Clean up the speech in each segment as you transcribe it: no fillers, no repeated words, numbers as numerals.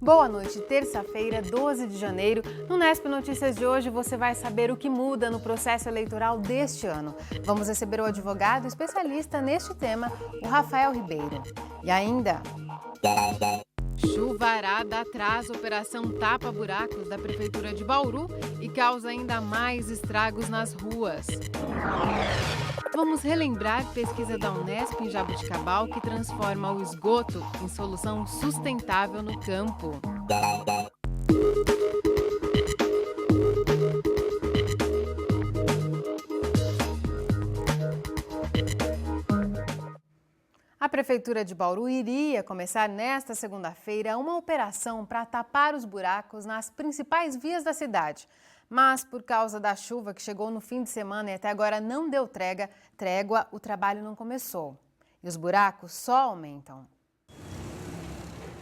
Boa noite, terça-feira, 12 de janeiro. No Nesp Notícias de hoje você vai saber o que muda no processo eleitoral deste ano. Vamos receber o advogado especialista neste tema, o Rafael Ribeiro. E ainda... Chuvarada atrasa a operação Tapa Buracos da Prefeitura de Bauru e causa ainda mais estragos nas ruas. Vamos relembrar pesquisa da Unesp em Jaboticabal que transforma o esgoto em solução sustentável no campo. A Prefeitura de Bauru iria começar nesta segunda-feira uma operação para tapar os buracos nas principais vias da cidade. Mas, por causa da chuva que chegou no fim de semana e até agora não deu trégua, o trabalho não começou. E os buracos só aumentam.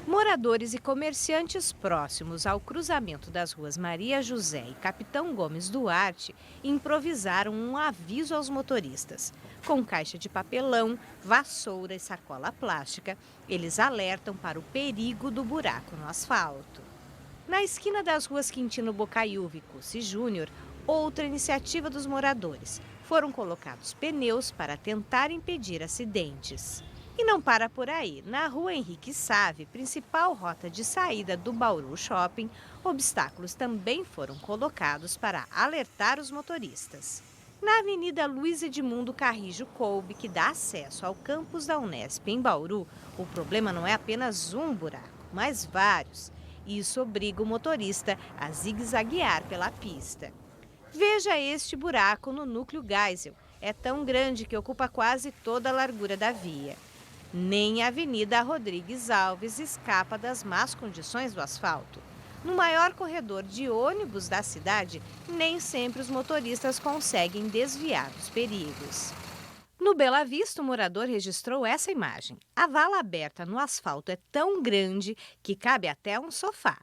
Moradores e comerciantes próximos ao cruzamento das ruas Maria José e Capitão Gomes Duarte improvisaram um aviso aos motoristas. Com caixa de papelão, vassoura e sacola plástica, eles alertam para o perigo do buraco no asfalto. Na esquina das ruas Quintino Bocaiúva e Cussi Júnior, outra iniciativa dos moradores. Foram colocados pneus para tentar impedir acidentes. E não para por aí. Na rua Henrique Save, principal rota de saída do Bauru Shopping, obstáculos também foram colocados para alertar os motoristas. Na Avenida Luiz Edmundo Carrijo Coube, que dá acesso ao campus da Unesp em Bauru, o problema não é apenas um buraco, mas vários. Isso obriga o motorista a zigue-zaguear pela pista. Veja este buraco no núcleo Geisel. É tão grande que ocupa quase toda a largura da via. Nem a Avenida Rodrigues Alves escapa das más condições do asfalto. No maior corredor de ônibus da cidade, nem sempre os motoristas conseguem desviar dos perigos. No Bela Vista, o morador registrou essa imagem. A vala aberta no asfalto é tão grande que cabe até um sofá.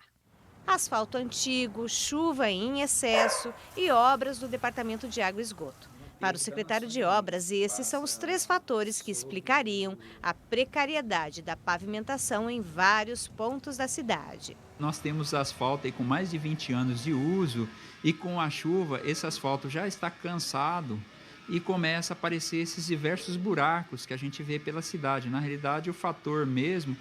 Asfalto antigo, chuva em excesso e obras do Departamento de Água e Esgoto. Para o secretário de Obras, esses são os 3 fatores que explicariam a precariedade da pavimentação em vários pontos da cidade. Nós temos asfalto aí com mais de 20 anos de uso e com a chuva esse asfalto já está cansado e começa a aparecer esses diversos buracos que a gente vê pela cidade. Na realidade, o fator mesmo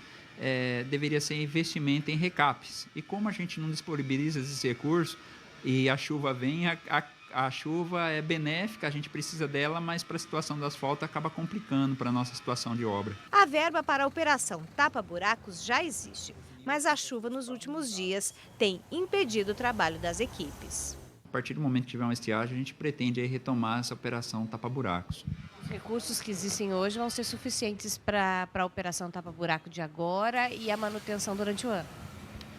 deveria ser investimento em recapes. E como a gente não disponibiliza esse recurso e a chuva vem, a chuva é benéfica, a gente precisa dela, mas para a situação do asfalto acaba complicando para a nossa situação de obra. A verba para a operação Tapa Buracos já existe, mas a chuva nos últimos dias tem impedido o trabalho das equipes. A partir do momento que tiver uma estiagem, a gente pretende aí retomar essa operação Tapa Buracos. Os recursos que existem hoje vão ser suficientes para a operação Tapa Buraco de agora e a manutenção durante o ano?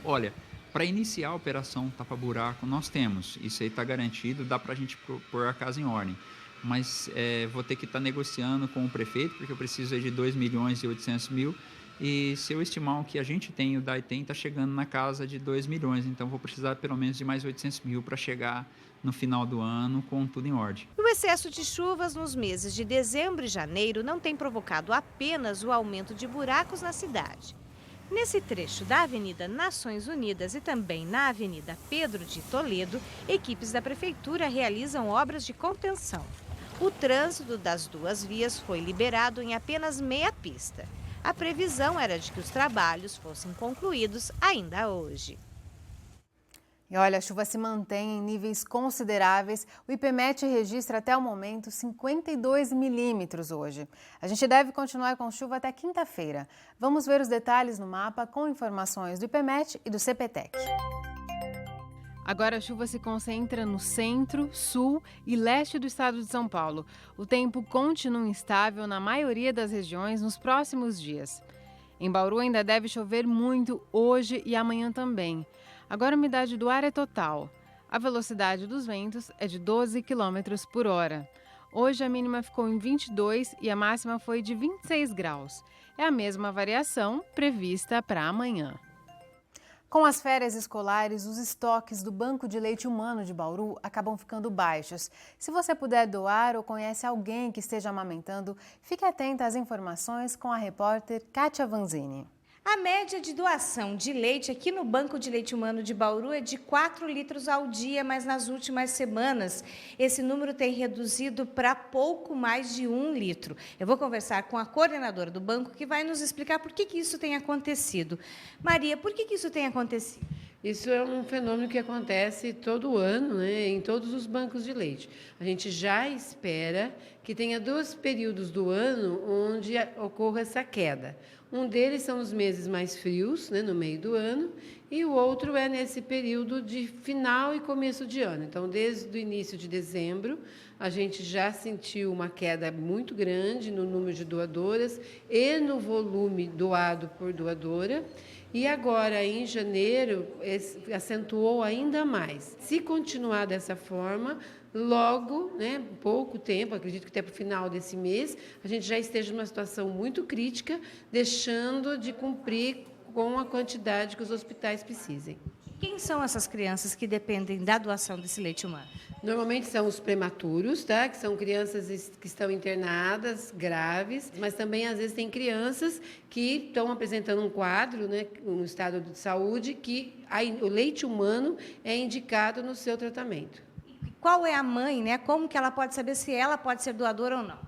Olha, para iniciar a operação Tapa Buraco, nós temos. Isso aí está garantido, dá para a gente pôr a casa em ordem. Mas vou ter que estar negociando com o prefeito, porque eu preciso de 2.800.000. E se eu estimar o que a gente tem, o DAITEM está chegando na casa de 2 milhões. Então, vou precisar pelo menos de mais 800.000 para chegar no final do ano com tudo em ordem. O excesso de chuvas nos meses de dezembro e janeiro não tem provocado apenas o aumento de buracos na cidade. Nesse trecho da Avenida Nações Unidas e também na Avenida Pedro de Toledo, equipes da Prefeitura realizam obras de contenção. O trânsito das duas vias foi liberado em apenas meia pista. A previsão era de que os trabalhos fossem concluídos ainda hoje. E olha, a chuva se mantém em níveis consideráveis. O IPMET registra até o momento 52 milímetros hoje. A gente deve continuar com chuva até quinta-feira. Vamos ver os detalhes no mapa com informações do IPMET e do CPTEC. Agora a chuva se concentra no centro, sul e leste do estado de São Paulo. O tempo continua instável na maioria das regiões nos próximos dias. Em Bauru ainda deve chover muito hoje e amanhã também. Agora a umidade do ar é total. A velocidade dos ventos é de 12 km por hora. Hoje a mínima ficou em 22 e a máxima foi de 26 graus. É a mesma variação prevista para amanhã. Com as férias escolares, os estoques do Banco de Leite Humano de Bauru acabam ficando baixos. Se você puder doar ou conhece alguém que esteja amamentando, fique atenta às informações com a repórter Kátia Vanzini. A média de doação de leite aqui no Banco de Leite Humano de Bauru é de 4 litros ao dia, mas nas últimas semanas esse número tem reduzido para pouco mais de 1 litro. Eu vou conversar com a coordenadora do banco que vai nos explicar por que isso tem acontecido. Maria, por que isso tem acontecido? Isso é um fenômeno que acontece todo ano, né, em todos os bancos de leite. A gente já espera que tenha 2 períodos do ano onde ocorra essa queda. Um deles são os meses mais frios, né, no meio do ano, e o outro é nesse período de final e começo de ano. Então, desde o início de dezembro, a gente já sentiu uma queda muito grande no número de doadoras e no volume doado por doadora. E agora, em janeiro, acentuou ainda mais. Se continuar dessa forma, logo, né, pouco tempo, acredito que até para o final desse mês, a gente já esteja numa situação muito crítica, deixando de cumprir com a quantidade que os hospitais precisem. Quem são essas crianças que dependem da doação desse leite humano? Normalmente são os prematuros, tá? Que são crianças que estão internadas, graves, mas também às vezes tem crianças que estão apresentando um quadro, né, um estado de saúde, que o leite humano é indicado no seu tratamento. Qual é a mãe, né? Como que ela pode saber se ela pode ser doadora ou não?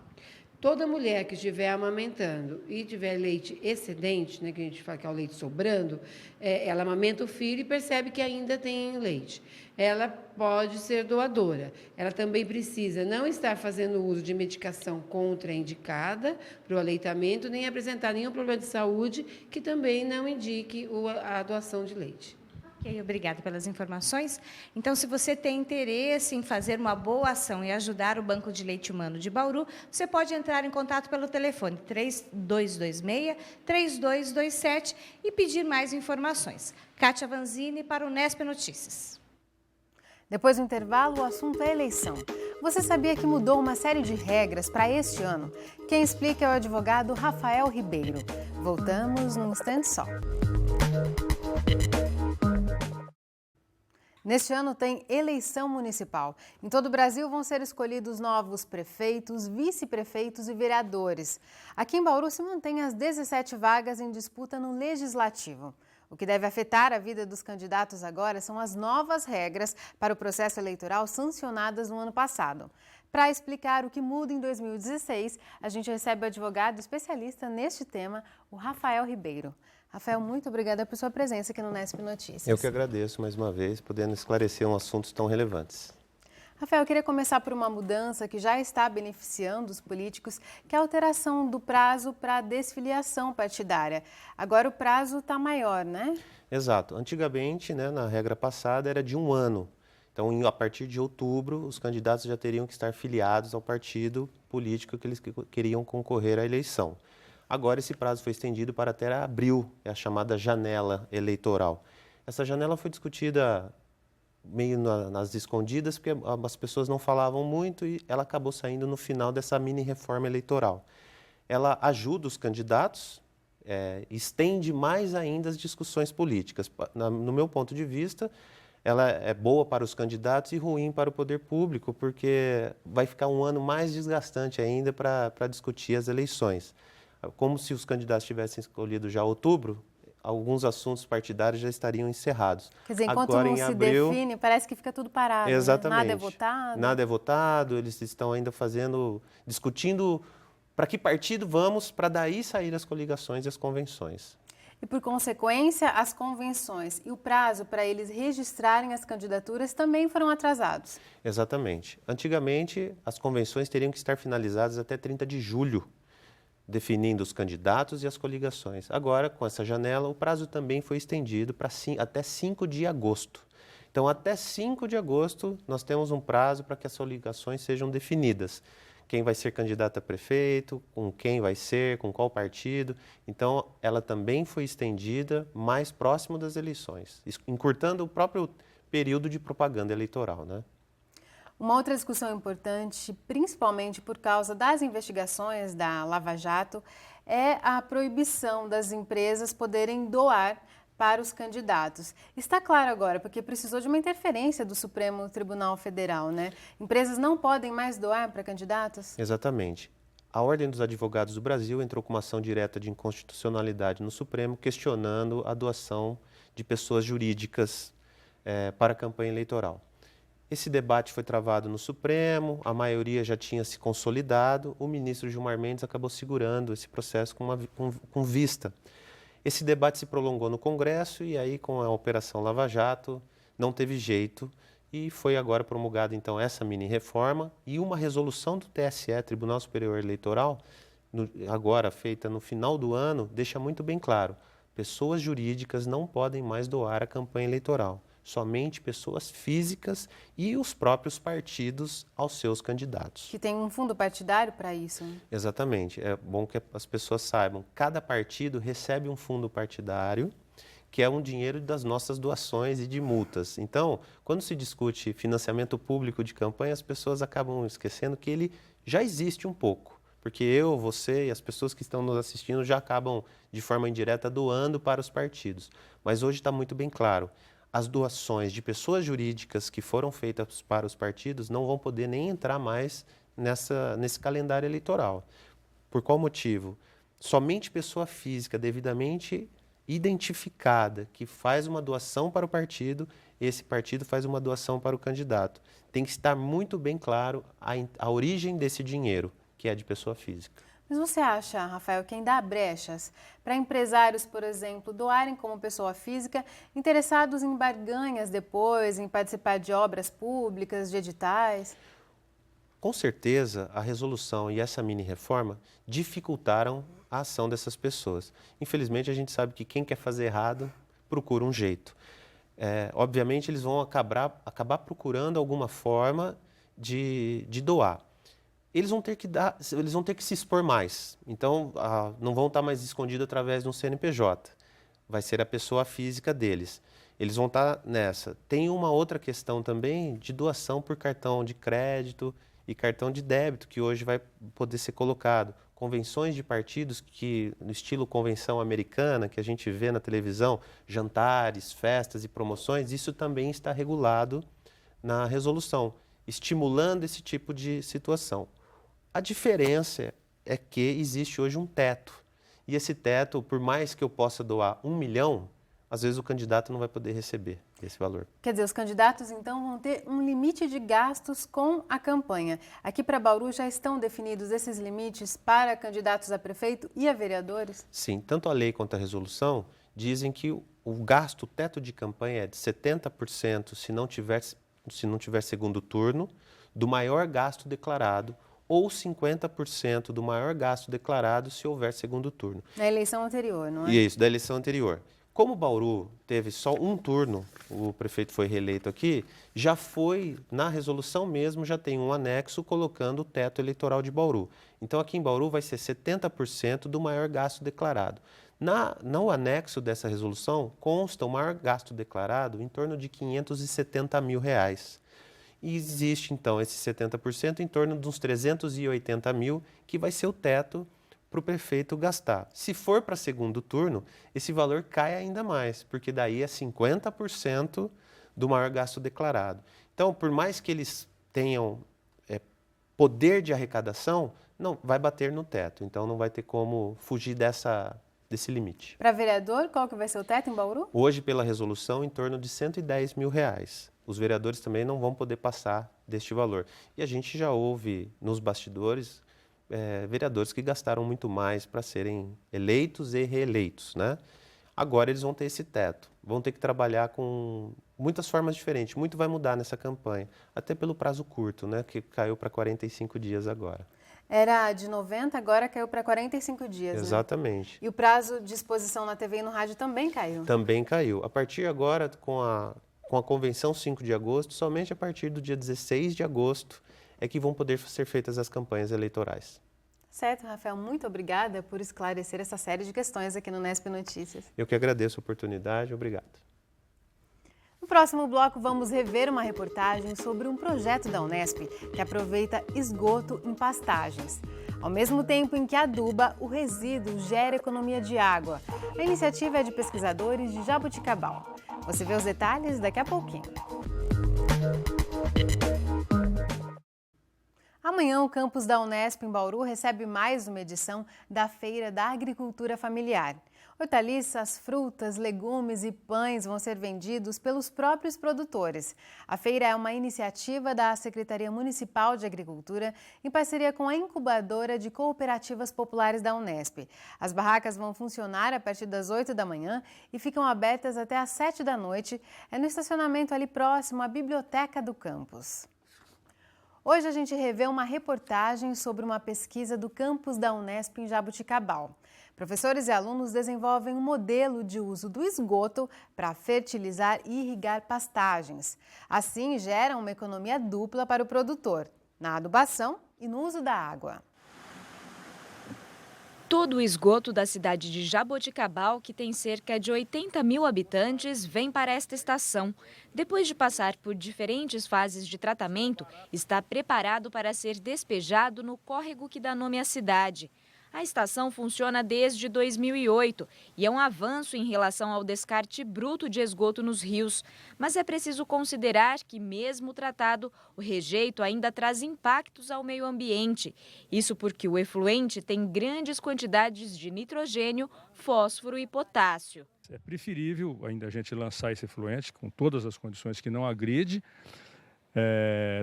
Toda mulher que estiver amamentando e tiver leite excedente, né, que a gente fala que é o leite sobrando, ela amamenta o filho e percebe que ainda tem leite. Ela pode ser doadora. Ela também precisa não estar fazendo uso de medicação contraindicada para o aleitamento, nem apresentar nenhum problema de saúde que também não indique a doação de leite. Ok, obrigada pelas informações. Então, se você tem interesse em fazer uma boa ação e ajudar o Banco de Leite Humano de Bauru, você pode entrar em contato pelo telefone 3226-3227 e pedir mais informações. Kátia Vanzini para o Unesp Notícias. Depois do intervalo, o assunto é eleição. Você sabia que mudou uma série de regras para este ano? Quem explica é o advogado Rafael Ribeiro. Voltamos num instante só. Neste ano tem eleição municipal. Em todo o Brasil vão ser escolhidos novos prefeitos, vice-prefeitos e vereadores. Aqui em Bauru se mantém as 17 vagas em disputa no Legislativo. O que deve afetar a vida dos candidatos agora são as novas regras para o processo eleitoral sancionadas no ano passado. Para explicar o que muda em 2016, a gente recebe o advogado especialista neste tema, o Rafael Ribeiro. Rafael, muito obrigada por sua presença aqui no Unesp Notícias. Eu que agradeço mais uma vez, podendo esclarecer assuntos tão relevantes. Rafael, eu queria começar por uma mudança que já está beneficiando os políticos, que é a alteração do prazo para a desfiliação partidária. Agora o prazo está maior, né? Exato. Antigamente, né, na regra passada, era de 1 ano. Então, a partir de outubro, os candidatos já teriam que estar filiados ao partido político que eles queriam concorrer à eleição. Agora esse prazo foi estendido para até abril, é a chamada janela eleitoral. Essa janela foi discutida meio nas escondidas, porque as pessoas não falavam muito e ela acabou saindo no final dessa mini-reforma eleitoral. Ela ajuda os candidatos, estende mais ainda as discussões políticas. No meu ponto de vista, ela é boa para os candidatos e ruim para o poder público, porque vai ficar um ano mais desgastante ainda para discutir as eleições. Como se os candidatos tivessem escolhido já outubro, alguns assuntos partidários já estariam encerrados. Quer dizer, enquanto agora, não em se abril, define, parece que fica tudo parado. exatamente. Né? Nada é votado. Nada é votado, eles estão ainda discutindo para que partido vamos, para daí sair as coligações e as convenções. E, por consequência, as convenções e o prazo para eles registrarem as candidaturas também foram atrasados. Exatamente. Antigamente, as convenções teriam que estar finalizadas até 30 de julho, definindo os candidatos e as coligações. Agora, com essa janela, o prazo também foi estendido para até 5 de agosto. Então, até 5 de agosto, nós temos um prazo para que as coligações sejam definidas. Quem vai ser candidato a prefeito, com quem vai ser, com qual partido. Então, ela também foi estendida mais próximo das eleições, encurtando o próprio período de propaganda eleitoral, né? Uma outra discussão importante, principalmente por causa das investigações da Lava Jato, é a proibição das empresas poderem doar para os candidatos. Está claro agora, porque precisou de uma interferência do Supremo Tribunal Federal, né? Empresas não podem mais doar para candidatos? Exatamente. a Ordem dos Advogados do Brasil entrou com uma ação direta de inconstitucionalidade no Supremo, questionando a doação de pessoas jurídicas para a campanha eleitoral. Esse debate foi travado no Supremo, a maioria já tinha se consolidado, o ministro Gilmar Mendes acabou segurando esse processo com vista. Esse debate se prolongou no Congresso e aí, com a Operação Lava Jato, não teve jeito e foi agora promulgada, então, essa mini-reforma e uma resolução do TSE, Tribunal Superior Eleitoral, agora feita no final do ano, deixa muito bem claro, pessoas jurídicas não podem mais doar a campanha eleitoral. Somente pessoas físicas e os próprios partidos aos seus candidatos. Que tem um fundo partidário para isso, né? Exatamente. É bom que as pessoas saibam. Cada partido recebe um fundo partidário, que é um dinheiro das nossas doações e de multas. Então, quando se discute financiamento público de campanha, as pessoas acabam esquecendo que ele já existe um pouco. Porque eu, você e as pessoas que estão nos assistindo já acabam, de forma indireta, doando para os partidos. Mas hoje está muito bem claro. As doações de pessoas jurídicas que foram feitas para os partidos não vão poder nem entrar mais nesse calendário eleitoral. Por qual motivo? Somente pessoa física devidamente identificada que faz uma doação para o partido, esse partido faz uma doação para o candidato. Tem que estar muito bem claro a origem desse dinheiro, que é de pessoa física. Mas você acha, Rafael, que ainda há brechas para empresários, por exemplo, doarem como pessoa física, interessados em barganhas depois, em participar de obras públicas, de editais? Com certeza, a resolução e essa mini-reforma dificultaram a ação dessas pessoas. Infelizmente, a gente sabe que quem quer fazer errado procura um jeito. Obviamente, eles vão acabar procurando alguma forma de doar. Eles vão ter que se expor mais. Então, não vão estar mais escondidos através de um CNPJ. Vai ser a pessoa física deles. Eles vão estar nessa. Tem uma outra questão também de doação por cartão de crédito e cartão de débito, que hoje vai poder ser colocado. Convenções de partidos que, no estilo convenção americana, que a gente vê na televisão, jantares, festas e promoções, isso também está regulado na resolução, estimulando esse tipo de situação. A diferença é que existe hoje um teto. E esse teto, por mais que eu possa doar 1 milhão, às vezes o candidato não vai poder receber esse valor. Quer dizer, os candidatos, então, vão ter um limite de gastos com a campanha. Aqui para Bauru já estão definidos esses limites para candidatos a prefeito e a vereadores? Sim, tanto a lei quanto a resolução dizem que o gasto, o teto de campanha é de 70% se não tiver segundo turno, do maior gasto declarado, ou 50% do maior gasto declarado se houver segundo turno. Na eleição anterior, não é? Isso, da eleição anterior. Como Bauru teve só um turno, o prefeito foi reeleito aqui, já foi, na resolução mesmo, já tem um anexo colocando o teto eleitoral de Bauru. Então, aqui em Bauru vai ser 70% do maior gasto declarado. No anexo dessa resolução, consta o maior gasto declarado em torno de R$ 570 mil. E existe, então, esse 70% em torno de uns 380 mil, que vai ser o teto para o prefeito gastar. Se for para segundo turno, esse valor cai ainda mais, porque daí é 50% do maior gasto declarado. Então, por mais que eles tenham poder de arrecadação, não vai bater no teto. Então, não vai ter como fugir desse limite. Para vereador, qual que vai ser o teto em Bauru? Hoje, pela resolução, em torno de R$ 110 mil. Os vereadores também não vão poder passar deste valor. E a gente já ouve nos bastidores vereadores que gastaram muito mais para serem eleitos e reeleitos, né? Agora eles vão ter esse teto, vão ter que trabalhar com muitas formas diferentes. Muito vai mudar nessa campanha, até pelo prazo curto, né? Que caiu para 45 dias agora. Era de 90, agora caiu para 45 dias, Exatamente. Né? E o prazo de exposição na TV e no rádio também caiu? Também caiu. A partir agora, com a convenção 5 de agosto, somente a partir do dia 16 de agosto é que vão poder ser feitas as campanhas eleitorais. Certo, Rafael. Muito obrigada por esclarecer essa série de questões aqui no Nesp Notícias. Eu que agradeço a oportunidade. Obrigado. No próximo bloco, vamos rever uma reportagem sobre um projeto da Unesp que aproveita esgoto em pastagens. Ao mesmo tempo em que aduba, o resíduo gera economia de água. A iniciativa é de pesquisadores de Jaboticabal. Você vê os detalhes daqui a pouquinho. A Amanhã, o campus da Unesp em Bauru recebe mais uma edição da Feira da Agricultura Familiar. Hortaliças, frutas, legumes e pães vão ser vendidos pelos próprios produtores. A feira é uma iniciativa da Secretaria Municipal de Agricultura em parceria com a Incubadora de Cooperativas Populares da Unesp. As barracas vão funcionar a partir das 8 da manhã e ficam abertas até às 7 da noite. É no estacionamento ali próximo à Biblioteca do campus. Hoje a gente revê uma reportagem sobre uma pesquisa do campus da Unesp em Jaboticabal. Professores e alunos desenvolvem um modelo de uso do esgoto para fertilizar e irrigar pastagens. Assim, geram uma economia dupla para o produtor, na adubação e no uso da água. Todo o esgoto da cidade de Jaboticabal, que tem cerca de 80 mil habitantes, vem para esta estação. Depois de passar por diferentes fases de tratamento, está preparado para ser despejado no córrego que dá nome à cidade. A estação funciona desde 2008 e é um avanço em relação ao descarte bruto de esgoto nos rios. Mas é preciso considerar que, mesmo tratado, o rejeito ainda traz impactos ao meio ambiente. Isso porque o efluente tem grandes quantidades de nitrogênio, fósforo e potássio. É preferível ainda a gente lançar esse efluente com todas as condições que não agride,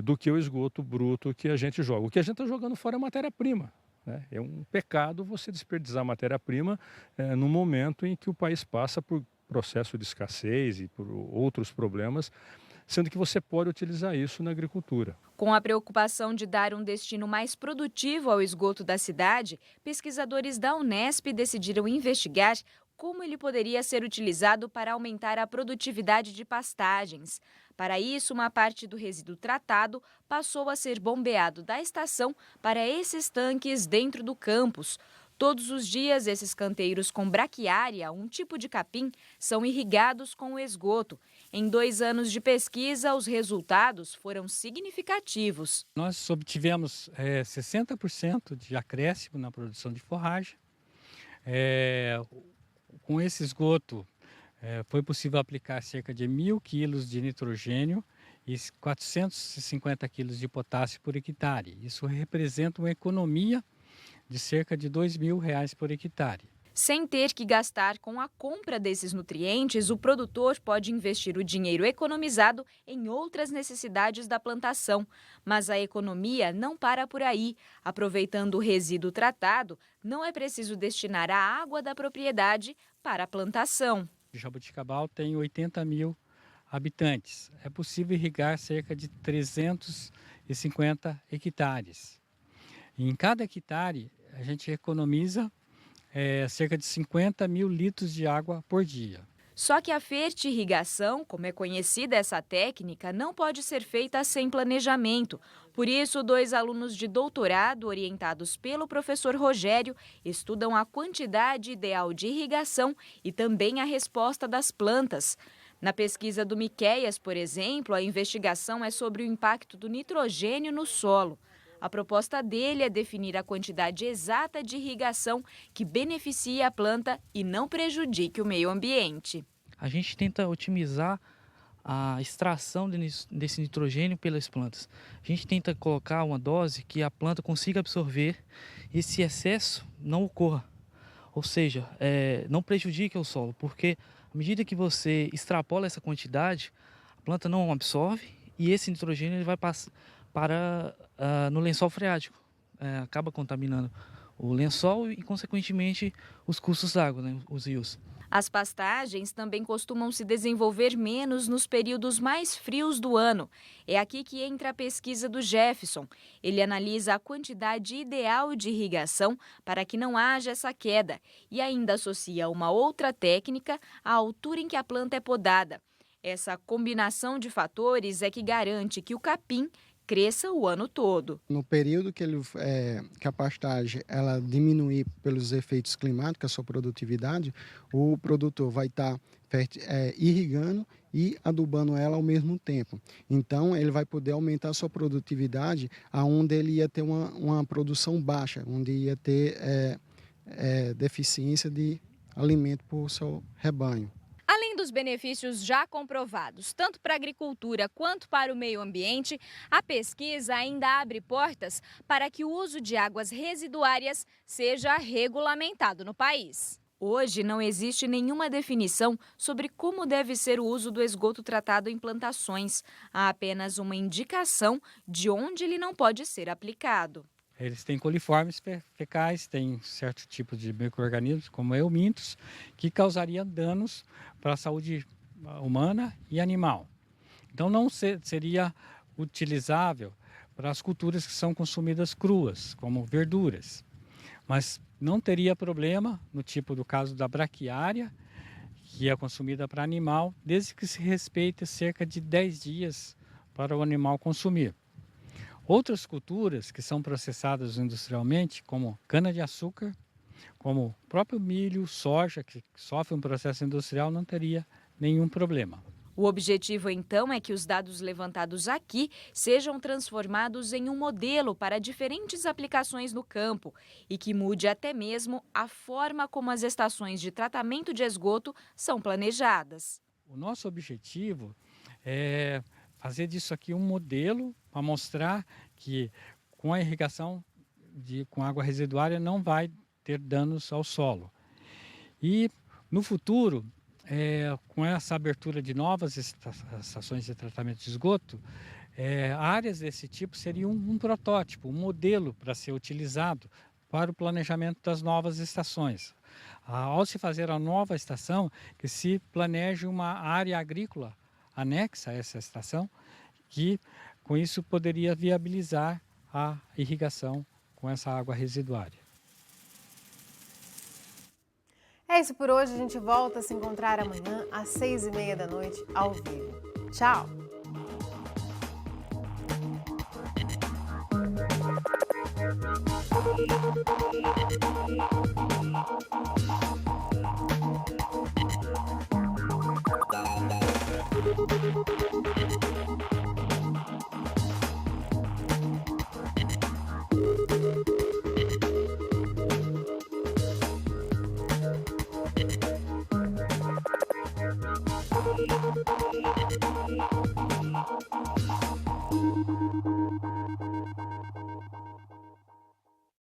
do que o esgoto bruto que a gente joga. O que a gente está jogando fora é matéria-prima. É um pecado você desperdiçar matéria-prima no momento em que o país passa por processo de escassez e por outros problemas, sendo que você pode utilizar isso na agricultura. Com a preocupação de dar um destino mais produtivo ao esgoto da cidade, pesquisadores da Unesp decidiram investigar como ele poderia ser utilizado para aumentar a produtividade de pastagens. Para isso, uma parte do resíduo tratado passou a ser bombeado da estação para esses tanques dentro do campus. Todos os dias, esses canteiros com braquiária, um tipo de capim, são irrigados com o esgoto. Em 2 anos de pesquisa, os resultados foram significativos. Nós obtivemos 60% de acréscimo na produção de forragem. Com esse esgoto, foi possível aplicar cerca de 1.000 quilos de nitrogênio e 450 quilos de potássio por hectare. Isso representa uma economia de cerca de R$2.000 por hectare. Sem ter que gastar com a compra desses nutrientes, o produtor pode investir o dinheiro economizado em outras necessidades da plantação. Mas a economia não para por aí. Aproveitando o resíduo tratado, não é preciso destinar a água da propriedade para a plantação. Jaboticabal tem 80 mil habitantes. É possível irrigar cerca de 350 hectares. E em cada hectare, a gente economiza cerca de 50 mil litros de água por dia. Só que a fertirrigação, como é conhecida essa técnica, não pode ser feita sem planejamento. Por isso, 2 alunos de doutorado, orientados pelo professor Rogério, estudam a quantidade ideal de irrigação e também a resposta das plantas. Na pesquisa do Miqueias, por exemplo, a investigação é sobre o impacto do nitrogênio no solo. A proposta dele é definir a quantidade exata de irrigação que beneficie a planta e não prejudique o meio ambiente. A gente tenta otimizar a extração desse nitrogênio pelas plantas. A gente tenta colocar uma dose que a planta consiga absorver e esse excesso não ocorra. Ou seja, não prejudique o solo, porque à medida que você extrapola essa quantidade, a planta não absorve e esse nitrogênio ele vai para no lençol freático, acaba contaminando o lençol e, consequentemente, os cursos d'água, os rios. As pastagens também costumam se desenvolver menos nos períodos mais frios do ano. É aqui que entra a pesquisa do Jefferson. Ele analisa a quantidade ideal de irrigação para que não haja essa queda e ainda associa uma outra técnica à altura em que a planta é podada. Essa combinação de fatores é que garante que o capim cresça o ano todo. No período que a pastagem ela diminuir pelos efeitos climáticos, a sua produtividade, o produtor vai estar irrigando e adubando ela ao mesmo tempo. Então, ele vai poder aumentar a sua produtividade aonde ele ia ter uma produção baixa, onde ia ter deficiência de alimento para o seu rebanho. Além os benefícios já comprovados, tanto para a agricultura quanto para o meio ambiente, a pesquisa ainda abre portas para que o uso de águas residuárias seja regulamentado no país. Hoje não existe nenhuma definição sobre como deve ser o uso do esgoto tratado em plantações. Há apenas uma indicação de onde ele não pode ser aplicado. Eles têm coliformes fecais, têm certo tipo de micro-organismos, como eumintos, que causariam danos para a saúde humana e animal. Então não seria utilizável para as culturas que são consumidas cruas, como verduras. Mas não teria problema no tipo do caso da braquiária, que é consumida para animal, desde que se respeite cerca de 10 dias para o animal consumir. Outras culturas que são processadas industrialmente, como cana-de-açúcar, como o próprio milho, soja, que sofre um processo industrial, não teria nenhum problema. O objetivo, então, é que os dados levantados aqui sejam transformados em um modelo para diferentes aplicações no campo e que mude até mesmo a forma como as estações de tratamento de esgoto são planejadas. O nosso objetivo é fazer disso aqui um modelo para mostrar que com a irrigação com água residuária não vai ter danos ao solo. E no futuro, com essa abertura de novas estações de tratamento de esgoto, áreas desse tipo seriam um protótipo, um modelo para ser utilizado para o planejamento das novas estações. Ao se fazer a nova estação, que se planeje uma área agrícola anexa a essa estação, que com isso poderia viabilizar a irrigação com essa água residuária. É isso por hoje, a gente volta a se encontrar amanhã às 6h30 da noite, ao vivo. Tchau!